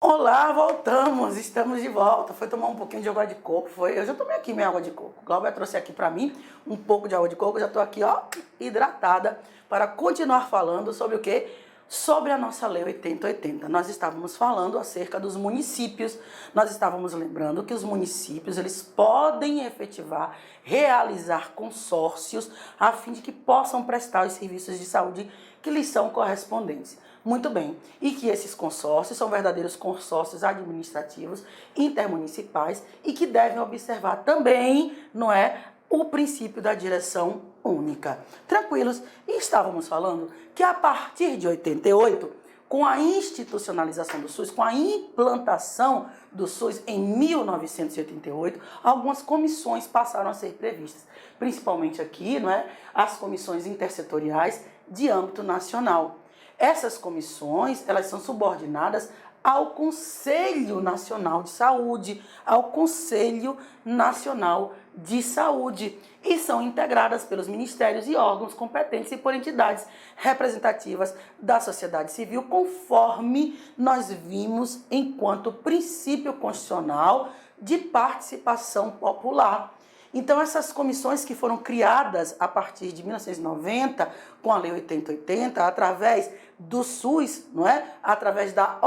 Olá, voltamos, estamos de volta. Foi tomar um pouquinho de água de coco, foi. Eu já tomei aqui minha água de coco. O Glauber trouxe aqui para mim um pouco de água de coco. Eu já estou aqui, ó, hidratada para continuar falando sobre o quê? Sobre a nossa Lei 8080. Nós estávamos falando acerca dos municípios. Nós estávamos lembrando que os municípios, eles podem efetivar, realizar consórcios a fim de que possam prestar os serviços de saúde que lhes são correspondentes. Muito bem, e que esses consórcios são verdadeiros consórcios administrativos intermunicipais e que devem observar também, não é, o princípio da direção única. Tranquilos? E estávamos falando que a partir de 88, com a institucionalização do SUS, com a implantação do SUS em 1988, algumas comissões passaram a ser previstas, principalmente aqui, não é, as comissões intersetoriais de âmbito nacional. Essas comissões, elas são subordinadas ao Conselho Nacional de Saúde, ao Conselho Nacional de Saúde, e são integradas pelos ministérios e órgãos competentes e por entidades representativas da sociedade civil, conforme nós vimos enquanto princípio constitucional de participação popular. Então, essas comissões que foram criadas a partir de 1990, com a Lei 8080, através do SUS, não é? Através da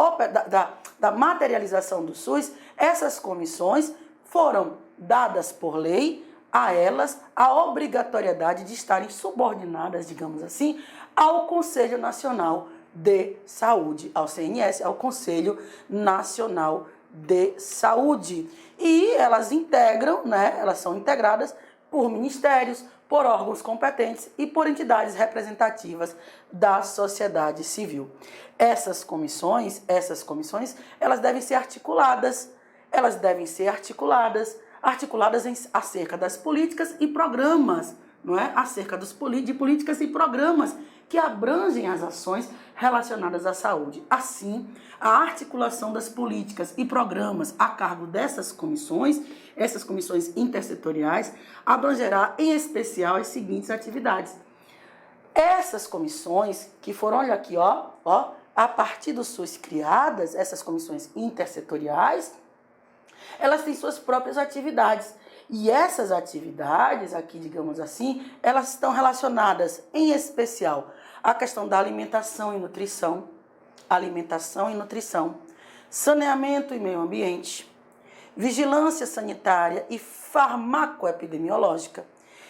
materialização do SUS, essas comissões foram dadas por lei a elas a obrigatoriedade de estarem subordinadas, digamos assim, ao Conselho Nacional de Saúde, ao CNS, ao Conselho Nacional de Saúde. E elas integram, né? Elas são integradas por ministérios, por órgãos competentes e por entidades representativas da sociedade civil. Essas comissões, elas devem ser articuladas. Articuladas acerca das políticas e programas, não é? Acerca de políticas e programas que abrangem as ações relacionadas à saúde. Assim, a articulação das políticas e programas a cargo dessas comissões, essas comissões intersetoriais, abrangerá em especial as seguintes atividades. Essas comissões que foram, olha aqui, ó, a partir do SUS criadas, essas comissões intersetoriais, elas têm suas próprias atividades. E essas atividades, aqui, digamos assim, elas estão relacionadas, em especial, à questão da alimentação e nutrição, saneamento e meio ambiente, vigilância sanitária e farmacoepidemiológica,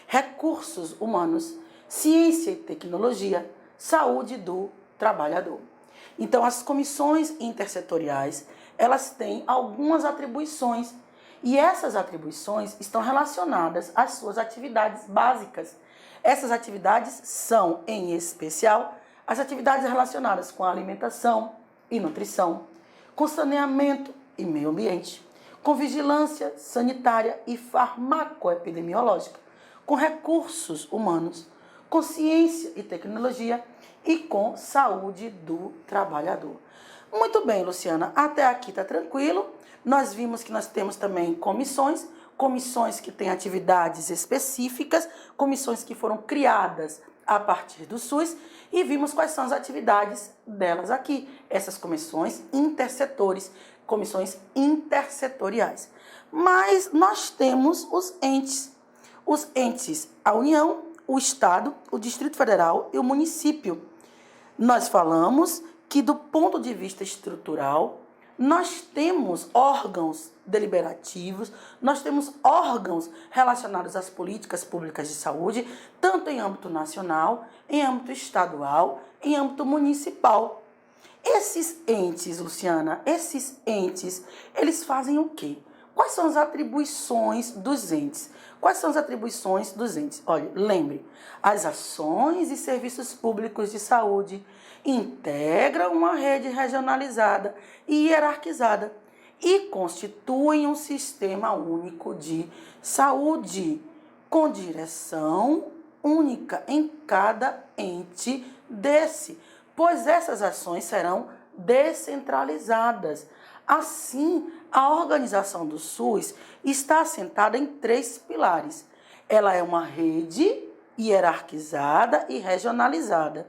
recursos humanos, ciência e tecnologia, saúde do trabalhador. Então, as comissões intersetoriais, elas têm algumas atribuições, e essas atribuições estão relacionadas às suas atividades básicas. Essas atividades são, em especial, as atividades relacionadas com a alimentação e nutrição, com saneamento e meio ambiente, com vigilância sanitária e farmacoepidemiológica, com recursos humanos, com ciência e tecnologia e com saúde do trabalhador. Muito bem, Luciana, até aqui está tranquilo. Nós vimos que nós temos também comissões que têm atividades específicas, comissões que foram criadas a partir do SUS, e vimos quais são as atividades delas aqui, essas comissões intersetoriais. Mas nós temos os entes, a União, o Estado, o Distrito Federal e o município. Nós falamos que, do ponto de vista estrutural, nós temos órgãos deliberativos, nós temos órgãos relacionados às políticas públicas de saúde, tanto em âmbito nacional, em âmbito estadual, em âmbito municipal. Esses entes, Luciana, eles fazem o quê? Quais são as atribuições dos entes? Olha, lembre, as ações e serviços públicos de saúde integram uma rede regionalizada e hierarquizada e constituem um sistema único de saúde, com direção única em cada ente desse, pois essas ações serão descentralizadas. Assim, a organização do SUS está assentada em 3 pilares. Ela é uma rede hierarquizada e regionalizada,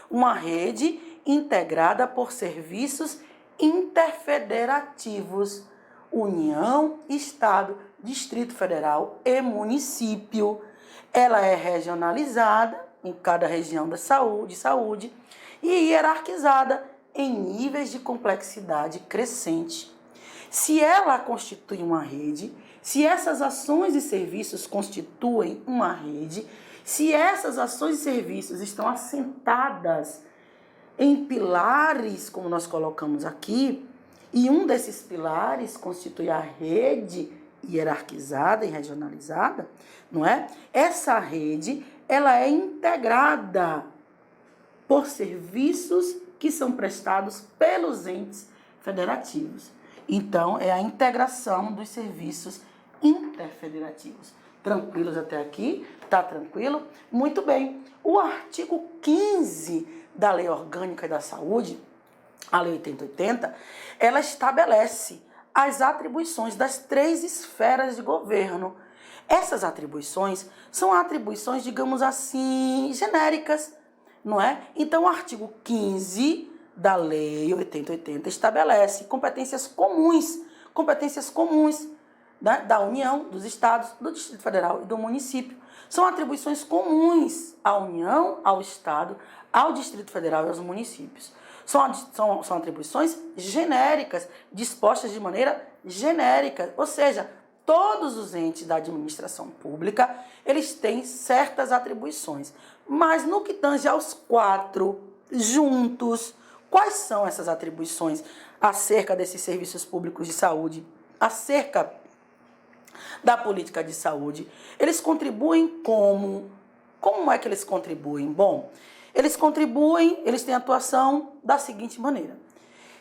uma rede integrada por serviços interfederativos: União, Estado, Distrito Federal e município. Ela é regionalizada em cada região da saúde e hierarquizada em níveis de complexidade crescente. Se ela constitui uma rede, se essas ações e serviços constituem uma rede, se essas ações e serviços estão assentadas em pilares, como nós colocamos aqui, e um desses pilares constitui a rede hierarquizada e regionalizada, não é? Essa rede, ela é integrada por serviços que são prestados pelos entes federativos. Então, é a integração dos serviços interfederativos. Tranquilos até aqui? Tá tranquilo? Muito bem. O artigo 15 da Lei Orgânica da Saúde, a Lei 8080, ela estabelece as atribuições das 3 esferas de governo. Essas atribuições são atribuições, digamos assim, genéricas, não é? Então, o artigo 15 da Lei 8080 estabelece competências comuns da União, dos Estados, do Distrito Federal e do município. São atribuições comuns à União, ao Estado, ao Distrito Federal e aos municípios. São atribuições genéricas, dispostas de maneira genérica, ou seja, todos os entes da administração pública, eles têm certas atribuições. Mas no que tange aos 4 juntos, quais são essas atribuições acerca desses serviços públicos de saúde, acerca da política de saúde? Eles contribuem como? Como é que eles contribuem? Bom, eles têm atuação da seguinte maneira.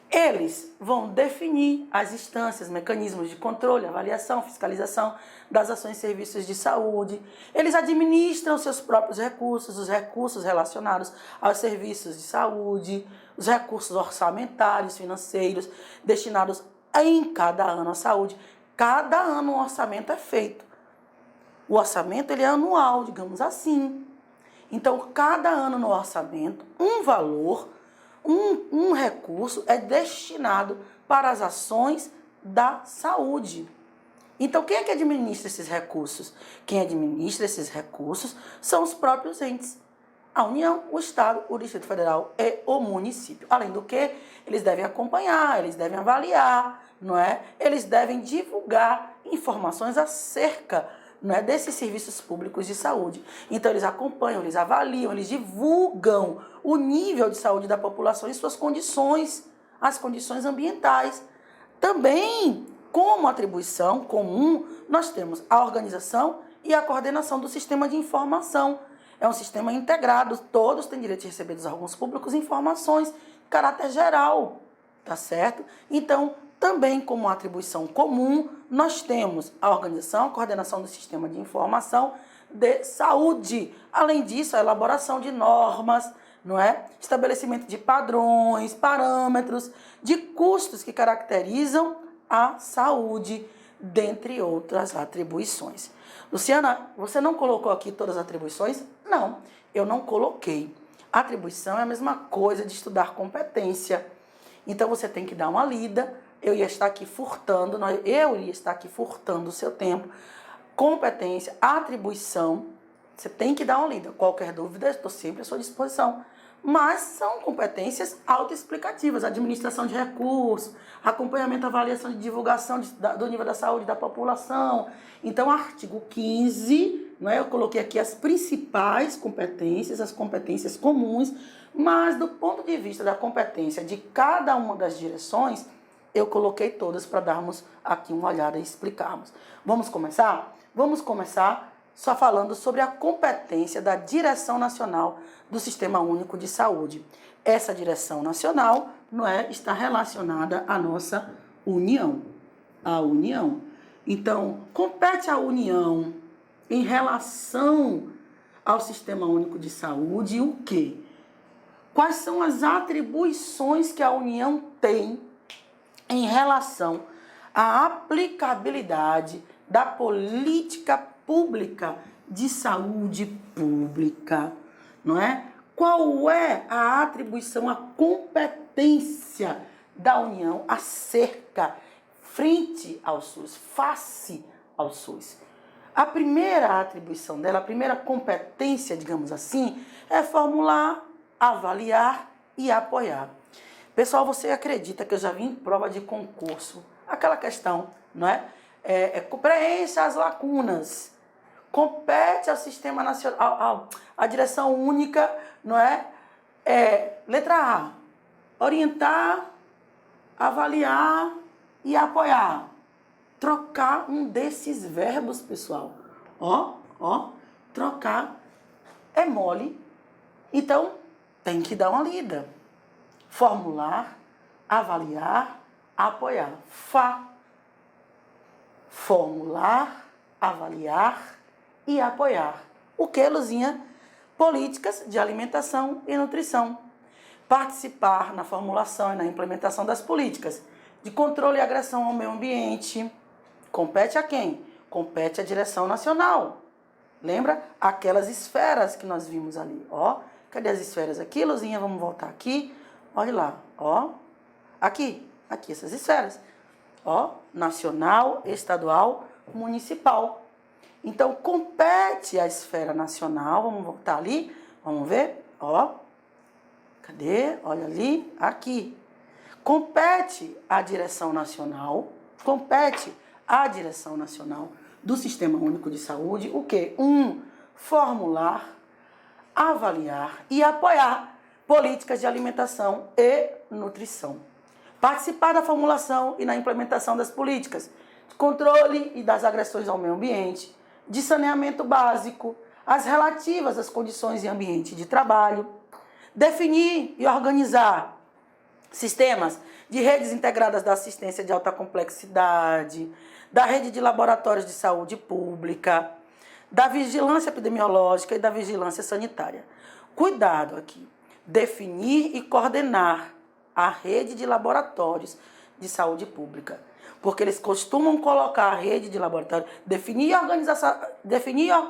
Eles vão definir as instâncias, mecanismos de controle, avaliação, fiscalização das ações e serviços de saúde. Eles administram seus próprios recursos, os recursos relacionados aos serviços de saúde, os recursos orçamentários, financeiros, destinados em cada ano à saúde. Cada ano um orçamento é feito. O orçamento ele é anual, digamos assim. Então, cada ano no orçamento, um valor, um recurso é destinado para as ações da saúde. Então, quem é que administra esses recursos? Quem administra esses recursos são os próprios entes. A União, o Estado, o Distrito Federal e o município. Além do que, eles devem acompanhar, eles devem avaliar, não é? Eles devem divulgar informações acerca, não é, desses serviços públicos de saúde. Então, eles acompanham, eles avaliam, eles divulgam o nível de saúde da população e suas condições, as condições ambientais. Também, como atribuição comum, nós temos a organização e a coordenação do sistema de informação. É um sistema integrado, todos têm direito de receber dos órgãos públicos informações de caráter geral, tá certo? Então, também como atribuição comum, nós temos a organização, a coordenação do sistema de informação de saúde. Além disso, a elaboração de normas, não é? Estabelecimento de padrões, parâmetros, de custos que caracterizam a saúde, dentre outras atribuições. Luciana, você não colocou aqui todas as atribuições? Não, eu não coloquei. Atribuição é a mesma coisa de estudar competência. Então, você tem que dar uma lida. Eu iria estar aqui furtando o seu tempo. Competência, atribuição, você tem que dar uma lida. Qualquer dúvida, estou sempre à sua disposição. Mas são competências autoexplicativas, administração de recursos, acompanhamento, avaliação de divulgação do nível da saúde da população. Então, artigo 15, não é? Eu coloquei aqui as principais competências, as competências comuns, mas do ponto de vista da competência de cada uma das direções, eu coloquei todas para darmos aqui uma olhada e explicarmos. Vamos começar? Vamos começar só falando sobre a competência da Direção Nacional do Sistema Único de Saúde. Essa direção nacional, não é, está relacionada à nossa União. A União. Então, compete à União em relação ao Sistema Único de Saúde o quê? Quais são as atribuições que a União tem em relação à aplicabilidade da política pública de saúde pública, não é? Qual é a atribuição, a competência da União acerca, frente ao SUS, face ao SUS. A primeira atribuição dela, a primeira competência, digamos assim, é formular, avaliar e apoiar. Pessoal, você acredita que eu já vi em prova de concurso aquela questão, não é? Preencha as lacunas, compete ao Sistema Nacional, à direção única, não é? Letra A, orientar, avaliar e apoiar. Trocar um desses verbos, pessoal. Trocar é mole, então tem que dar uma lida. Formular, avaliar, apoiar. Formular, avaliar e apoiar. O que, Luzinha? Políticas de alimentação e nutrição. Participar na formulação e na implementação das políticas de controle e agressão ao meio ambiente. Compete a quem? Compete à direção nacional. Lembra? Aquelas esferas que nós vimos ali. Cadê as esferas aqui, Luzinha? Vamos voltar aqui. Olha lá. Aqui, essas esferas. Nacional, estadual, municipal. Então, compete à esfera nacional. Vamos voltar ali. Vamos ver. Cadê? Olha ali. Aqui. Compete à direção nacional. A direção nacional do Sistema Único de Saúde, o quê? Formular, avaliar e apoiar políticas de alimentação e nutrição. Participar da formulação e na implementação das políticas de controle e das agressões ao meio ambiente, de saneamento básico, as relativas às condições e ambiente de trabalho, definir e organizar sistemas de redes integradas da assistência de alta complexidade, da rede de laboratórios de saúde pública, da vigilância epidemiológica e da vigilância sanitária. Cuidado aqui. Definir e coordenar a rede de laboratórios de saúde pública. Porque eles costumam colocar a rede de laboratórios, definir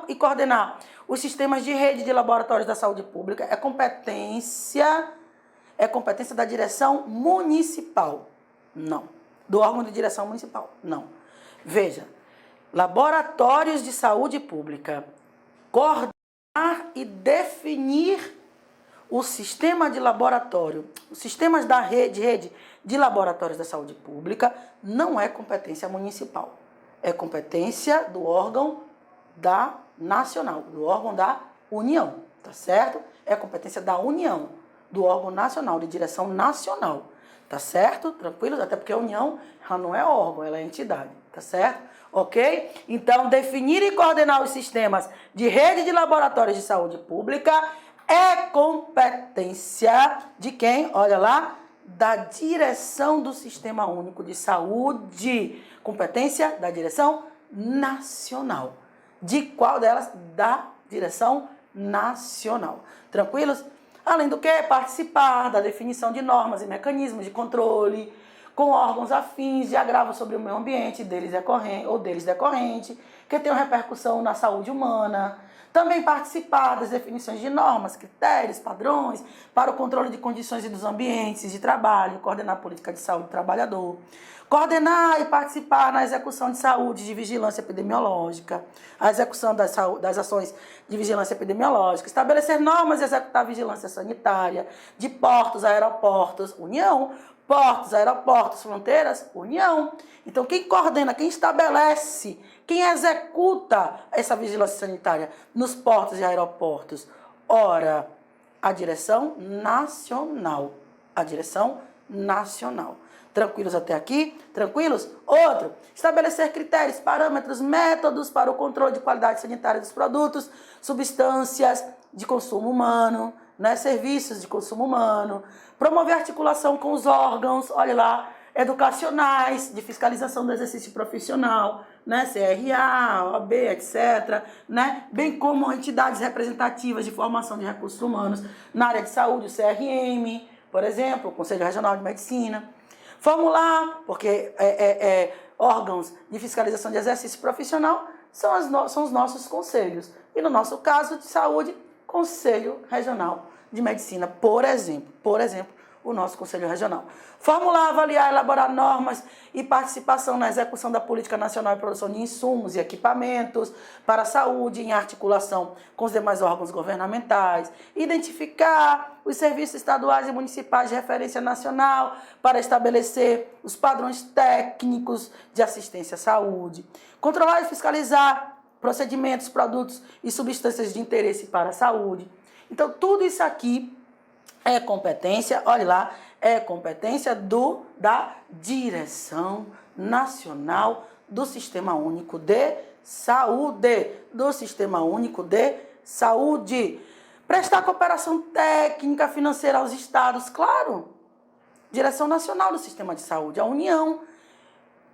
e coordenar os sistemas de rede de laboratórios da saúde pública é competência da direção municipal. Não. Do órgão de direção municipal. Não. Veja, laboratórios de saúde pública, coordenar e definir o sistema de laboratório, os sistemas da rede de laboratórios da saúde pública não é competência municipal. É competência do órgão nacional, do órgão da União, tá certo? É competência da União, do órgão nacional, de direção nacional, tá certo? Tranquilo? Até porque a União ela não é órgão, ela é entidade, tá certo? Ok? Então, definir e coordenar os sistemas de rede de laboratórios de saúde pública é competência de quem? Olha lá, da direção do Sistema Único de Saúde. Competência da direção nacional. De qual delas? Da direção nacional. Tranquilos? Além do que, participar da definição de normas e mecanismos de controle com órgãos afins de agravo sobre o meio ambiente deles decorrente, que tenham repercussão na saúde humana. Também participar das definições de normas, critérios, padrões para o controle de condições e dos ambientes de trabalho, coordenar a política de saúde do trabalhador. Coordenar e participar na execução de saúde de vigilância epidemiológica, a execução das ações de vigilância epidemiológica, estabelecer normas e executar vigilância sanitária de portos, aeroportos, União, portos, aeroportos, fronteiras, União. Então, quem coordena, quem estabelece, quem executa essa vigilância sanitária nos portos e aeroportos? Ora, a direção nacional. A direção nacional. Tranquilos até aqui? Tranquilos? Outro, estabelecer critérios, parâmetros, métodos para o controle de qualidade sanitária dos produtos, substâncias de consumo humano, serviços de consumo humano, promover articulação com os órgãos, olha lá, educacionais, de fiscalização do exercício profissional, CRA, OAB, etc., bem como entidades representativas de formação de recursos humanos na área de saúde, o CRM, por exemplo, o Conselho Regional de Medicina. Formular, porque órgãos de fiscalização de exercício profissional são os nossos conselhos. E no nosso caso de saúde, Conselho Regional de Medicina, por exemplo, o nosso Conselho Regional. Formular, avaliar, elaborar normas e participação na execução da Política Nacional de Produção de Insumos e Equipamentos para a Saúde em articulação com os demais órgãos governamentais. Identificar os serviços estaduais e municipais de referência nacional para estabelecer os padrões técnicos de assistência à saúde. Controlar e fiscalizar procedimentos, produtos e substâncias de interesse para a saúde. Então, tudo isso aqui é competência, olha lá, é competência da Direção Nacional do Sistema Único de Saúde. Do Sistema Único de Saúde. Prestar cooperação técnica financeira aos estados, claro. Direção Nacional do Sistema de Saúde, a União.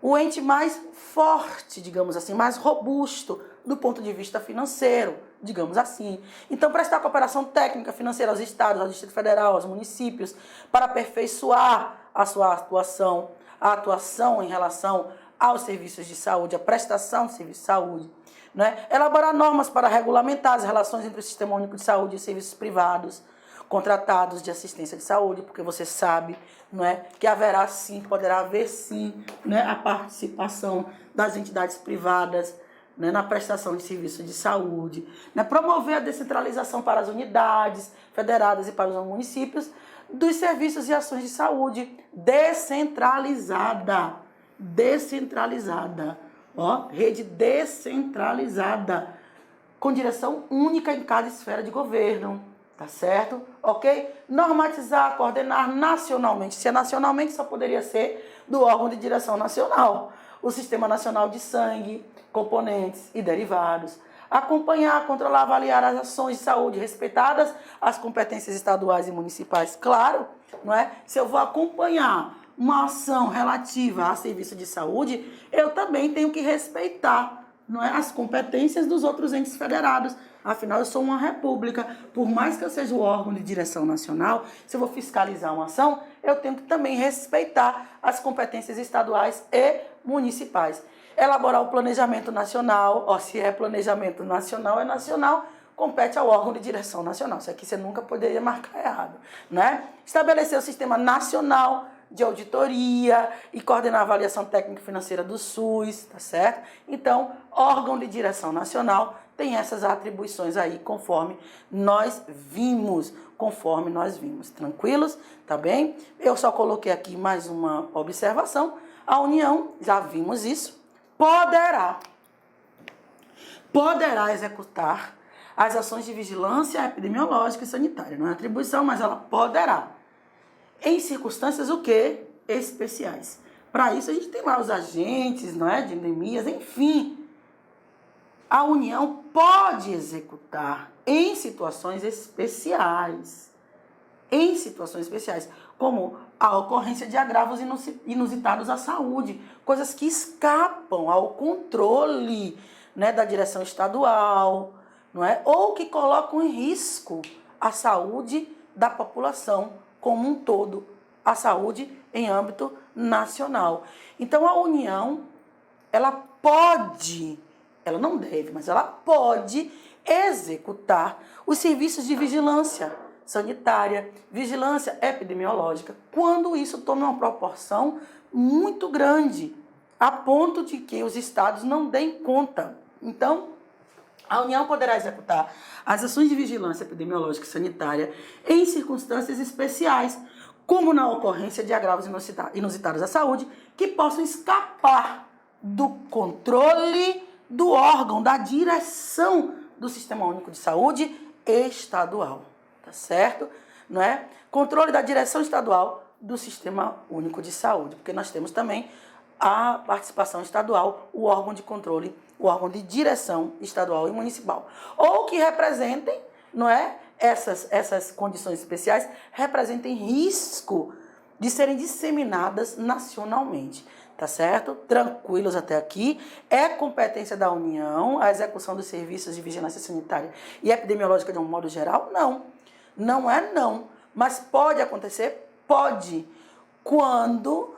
O ente mais forte, digamos assim, mais robusto do ponto de vista financeiro, digamos assim. Então, prestar cooperação técnica financeira aos estados, ao Distrito Federal, aos municípios, para aperfeiçoar a sua atuação, a atuação em relação aos serviços de saúde, a prestação de serviços de saúde. Né? Elaborar normas para regulamentar as relações entre o Sistema Único de Saúde e serviços privados, contratados de assistência de saúde, porque você sabe, não é, que haverá sim, poderá haver sim, né, a participação das entidades privadas, né, na prestação de serviços de saúde, né, promover a descentralização para as unidades federadas e para os municípios dos serviços e ações de saúde descentralizada, ó, rede descentralizada, com direção única em cada esfera de governo. Tá certo? Ok? Normatizar, coordenar nacionalmente. Se é nacionalmente, só poderia ser do órgão de direção nacional. O Sistema Nacional de Sangue, componentes e derivados. Acompanhar, controlar, avaliar as ações de saúde respeitadas as competências estaduais e municipais. Claro, não é? Se eu vou acompanhar uma ação relativa a serviço de saúde, eu também tenho que respeitar, não é, as competências dos outros entes federados. Afinal, eu sou uma república. Por mais que eu seja o órgão de direção nacional, se eu vou fiscalizar uma ação, eu tenho que também respeitar as competências estaduais e municipais. Elaborar o planejamento nacional, se é planejamento nacional, é nacional, compete ao órgão de direção nacional. Isso aqui você nunca poderia marcar errado, né? Estabelecer o sistema nacional de auditoria e coordenar a avaliação técnica e financeira do SUS, tá certo? Então, órgão de direção nacional tem essas atribuições aí, conforme nós vimos, tranquilos, tá bem? Eu só coloquei aqui mais uma observação. A União, já vimos isso, poderá executar as ações de vigilância epidemiológica e sanitária. Não é atribuição, mas ela poderá. Em circunstâncias o quê? Especiais. Para isso a gente tem lá os agentes, não é, de endemias, enfim. A União pode executar em situações especiais. Em situações especiais, como a ocorrência de agravos inusitados à saúde, coisas que escapam ao controle, né, da direção estadual, não é? Ou que colocam em risco a saúde da população como um todo, a saúde em âmbito nacional. Então, a União, ela pode, ela não deve, mas ela pode executar os serviços de vigilância sanitária, vigilância epidemiológica, quando isso toma uma proporção muito grande, a ponto de que os estados não deem conta. Então, a União poderá executar as ações de vigilância epidemiológica e sanitária em circunstâncias especiais, como na ocorrência de agravos inusitados à saúde, que possam escapar do controle do órgão, da direção do Sistema Único de Saúde estadual. Tá certo? Não é? Controle da direção estadual do Sistema Único de Saúde, porque nós temos também a participação estadual, o órgão de controle, o órgão de direção estadual e municipal. Ou que representem, não é? Essas condições especiais representem risco de serem disseminadas nacionalmente. Tá certo? Tranquilos até aqui. É competência da União a execução dos serviços de vigilância sanitária e epidemiológica de um modo geral? Não. Não é não. Mas pode acontecer? Pode. Quando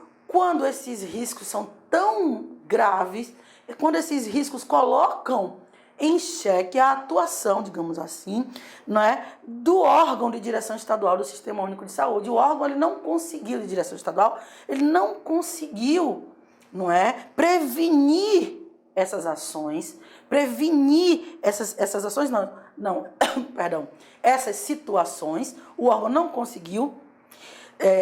esses riscos são tão graves, quando esses riscos colocam em xeque a atuação, digamos assim, não é, do órgão de direção estadual do Sistema Único de Saúde. O órgão ele não conseguiu, de direção estadual, ele não conseguiu, não é, prevenir essas ações, prevenir essas ações, não, perdão, essas situações, o órgão não conseguiu,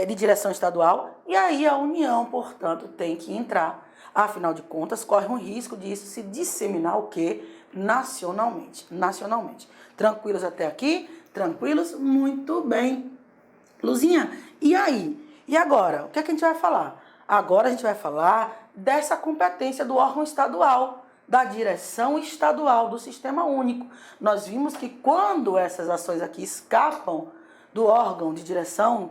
de direção estadual, e aí a União, portanto, tem que entrar. Afinal de contas, corre um risco disso se disseminar o quê? Nacionalmente. Tranquilos até aqui? Tranquilos? Muito bem. Luzinha, e aí? E agora? O que é que a gente vai falar? Agora a gente vai falar dessa competência do órgão estadual, da direção estadual do Sistema Único. Nós vimos que quando essas ações aqui escapam do órgão de direção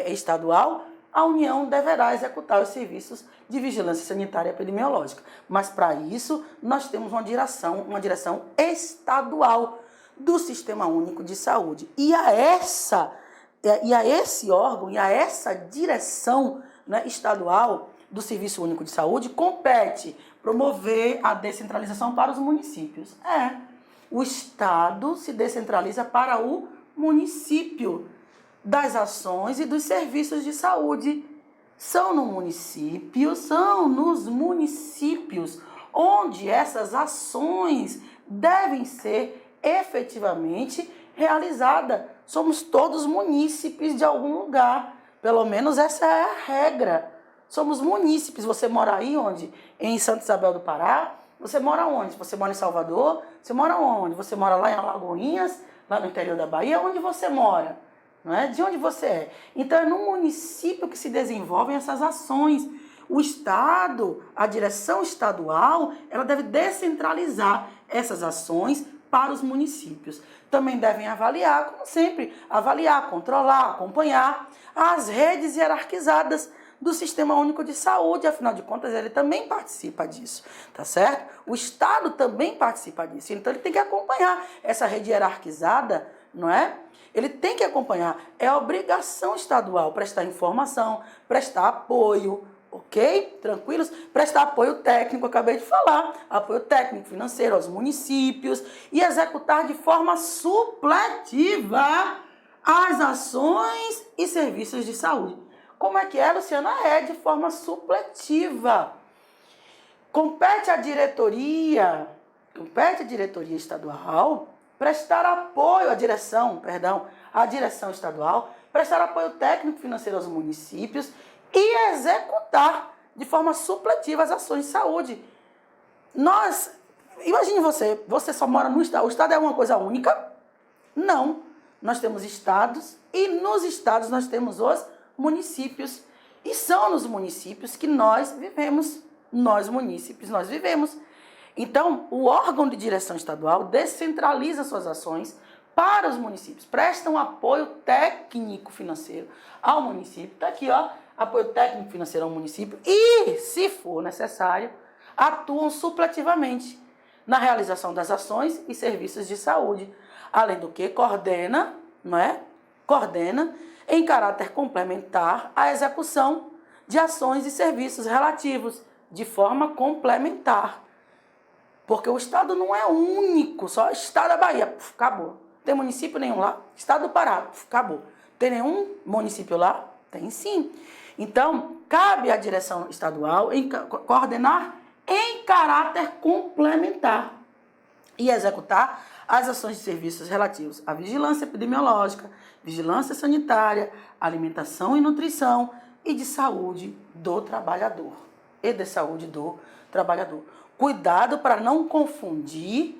estadual, a União deverá executar os serviços de vigilância sanitária e epidemiológica. Mas, para isso, nós temos uma direção estadual do Sistema Único de Saúde. E a esse órgão, e a essa direção, né, estadual do Serviço Único de Saúde, compete promover a descentralização para os municípios. O Estado se descentraliza para o município das ações e dos serviços de saúde. São nos municípios onde essas ações devem ser efetivamente realizadas. Somos todos munícipes de algum lugar, pelo menos essa é a regra. Somos munícipes. Você mora aí onde? Em Santa Isabel do Pará? Você mora onde? Você mora em Salvador? Você mora onde? Você mora lá em Alagoinhas, lá no interior da Bahia? Onde você mora? Não é? De onde você é? Então, é no município que se desenvolvem essas ações. O Estado, a direção estadual, ela deve descentralizar essas ações para os municípios. Também devem avaliar, como sempre, avaliar, controlar, acompanhar as redes hierarquizadas do Sistema Único de Saúde. Afinal de contas, ele também participa disso, tá certo? O Estado também participa disso. Então, ele tem que acompanhar essa rede hierarquizada, não é? Ele tem que acompanhar. É obrigação estadual prestar informação, prestar apoio, ok? Tranquilos? Prestar apoio técnico, acabei de falar. Apoio técnico, financeiro aos municípios e executar de forma supletiva as ações e serviços de saúde. Como é que é, Luciana? É de forma supletiva. Compete à diretoria estadual prestar apoio à direção estadual, prestar apoio técnico financeiro aos municípios e executar de forma supletiva as ações de saúde. Imagine você só mora no estado. O estado é uma coisa única? Não. Nós temos estados e nos estados nós temos os municípios. E são nos municípios que nós vivemos. Nós vivemos. Então, o órgão de direção estadual descentraliza suas ações para os municípios. Presta um apoio técnico financeiro ao município. Está aqui, ó, apoio técnico financeiro ao município. E, se for necessário, atuam supletivamente na realização das ações e serviços de saúde. Além do que, coordena em caráter complementar a execução de ações e serviços relativos de forma complementar. Porque o estado não é único, só estado da Bahia, acabou. Tem município nenhum lá? Estado do Pará, acabou. Tem nenhum município lá? Tem sim. Então, cabe à direção estadual coordenar em caráter complementar e executar as ações de serviços relativos à vigilância epidemiológica, vigilância sanitária, alimentação e nutrição e de saúde do trabalhador. Cuidado para não confundir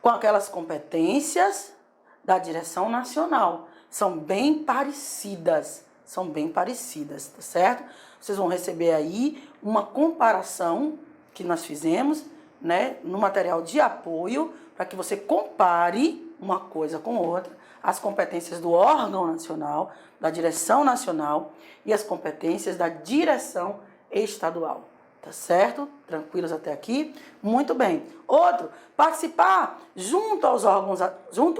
com aquelas competências da direção nacional. São bem parecidas, tá certo? Vocês vão receber aí uma comparação que nós fizemos, né, no material de apoio, para que você compare uma coisa com outra, as competências do órgão nacional, da direção nacional e as competências da direção estadual. Tá certo? Tranquilos até aqui? Muito bem. Outro, participar junto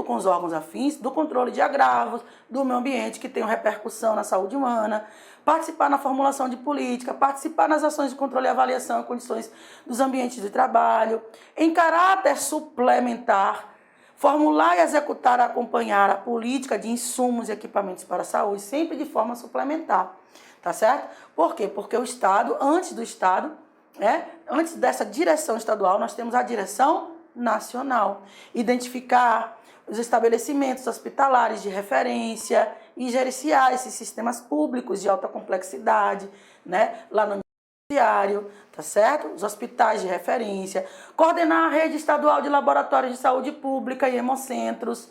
com os órgãos afins do controle de agravos do meio ambiente que tenham repercussão na saúde humana, participar na formulação de política, participar nas ações de controle e avaliação e condições dos ambientes de trabalho, em caráter suplementar, formular e executar, acompanhar a política de insumos e equipamentos para a saúde, sempre de forma suplementar. Tá certo? Por quê? Porque o Estado, antes do Estado, antes dessa direção estadual, nós temos a direção nacional. Identificar os estabelecimentos hospitalares de referência e gerenciar esses sistemas públicos de alta complexidade, lá no judiciário, tá certo? Os hospitais de referência, coordenar a rede estadual de laboratórios de saúde pública e hemocentros,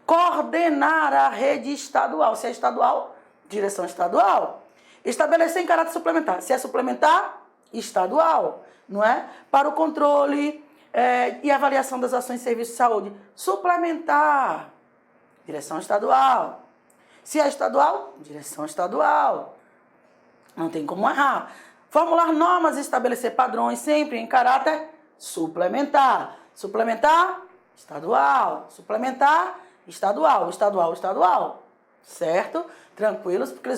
coordenar a rede estadual, se é estadual, direção estadual. Estabelecer em caráter suplementar. Se é suplementar, estadual, não é? Para o controle e avaliação das ações de serviço de saúde. Suplementar, direção estadual. Se é estadual, direção estadual. Não tem como errar. Formular normas e estabelecer padrões sempre em caráter suplementar. Suplementar, estadual. Suplementar, estadual. Estadual, estadual. Certo? Tranquilos, porque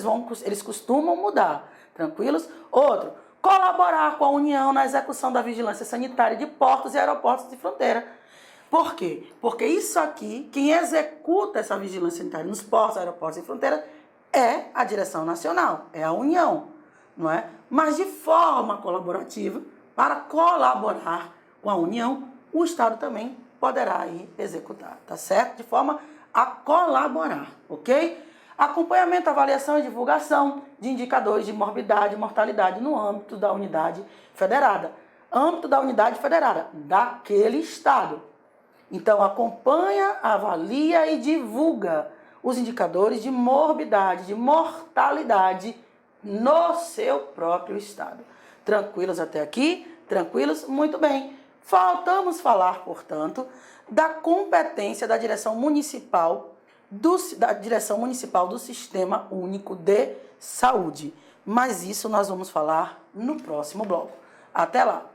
eles costumam mudar. Tranquilos? Outro, colaborar com a União na execução da vigilância sanitária de portos e aeroportos de fronteira. Por quê? Porque isso aqui, quem executa essa vigilância sanitária nos portos, aeroportos e fronteira é a direção nacional, é a União, não é? Mas de forma colaborativa, para colaborar com a União, o Estado também poderá aí executar, tá certo? De forma a colaborar, ok? Acompanhamento, avaliação e divulgação de indicadores de morbidade e mortalidade no âmbito da unidade federada. Âmbito da unidade federada, daquele estado. Então, acompanha, avalia e divulga os indicadores de morbidade, de mortalidade no seu próprio estado. Tranquilos até aqui? Tranquilos? Muito bem. Faltamos falar, portanto, da competência da direção municipal do Sistema Único de Saúde. Mas isso nós vamos falar no próximo bloco. Até lá!